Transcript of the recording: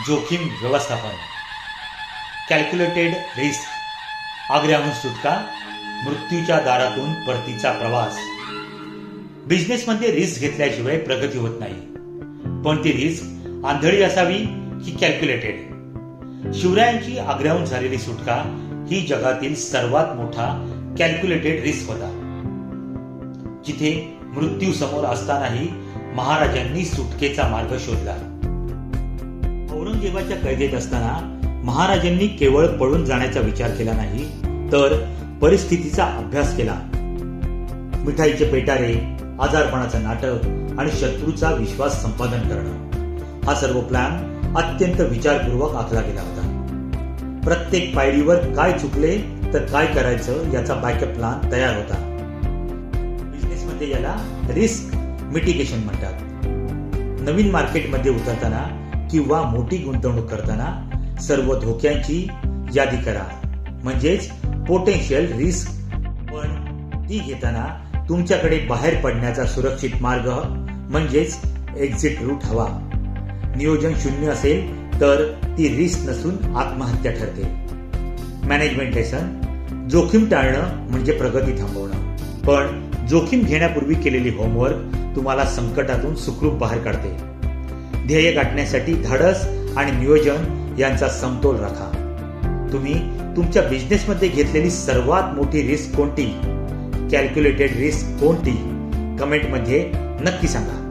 जोखीम व्यवस्थापन, calculated risk, आग्र्याहून सुटका, मृत्यूच्या दारातून परतीचा प्रवास. बिझनेसमध्ये रिस्क घेतल्याशिवाय प्रगती होत नाही, पण ती रिस्क आंधळी असावी की कॅल्क्युलेटेड. शिवरायांची आग्र्याहून झालेली सुटका ही जगातील सर्वात मोठा कॅल्क्युलेटेड रिस्क होता. जिथे मृत्यू समोर असतानाही महाराजांनी सुटकेचा मार्ग शोधला. औरंगजेबाच्या कैदेत असताना महाराजांनी केवळ पळून जाण्याचा विचार केला नाही, तर परिस्थितीचा अभ्यास केला. मिठाईचे पेटारे, आजारपणाचं नाटक आणि शत्रूचा विश्वास संपादन करणं, हा सर्व प्लॅन अत्यंत विचारपूर्वक आखला गेला होता. प्रत्येक पायरीवर काय चुकले तर काय करायचं याचा बॅकअप प्लॅन तयार होता. बिझनेसमध्ये याला रिस्क मिटिगेशन म्हणतात. नवीन मार्केटमध्ये उतरताना किंवा मोठी गुंतवणूक करताना सर्व धोक्यांची यादी करा, म्हणजेच पोटेन्शियल रिस्क. पण ती घेताना तुमच्याकडे बाहेर पडण्याचा सुरक्षित मार्ग म्हणजेच एक्झिट रूट हवा. नियोजन शून्य असेल तर ती रिस्क नसून आत्महत्या ठरते. मॅनेजमेंट लेसन, जोखीम टाळणं म्हणजे प्रगती थांबवणं, पण जोखीम घेण्यापूर्वी केलेली होमवर्क तुम्हाला संकटातून सुखरूप बाहेर काढते. ध्येय गाठण्यासाठी धाडस आणि नियोजन यांचा समतोल राखा. तुम्ही तुमच्या बिझनेसमध्ये घेतलेली सर्वात मोठी रिस्क कोणती, कॅल्क्युलेटेड रिस्क कोणती, कमेंटमध्ये नक्की सांगा.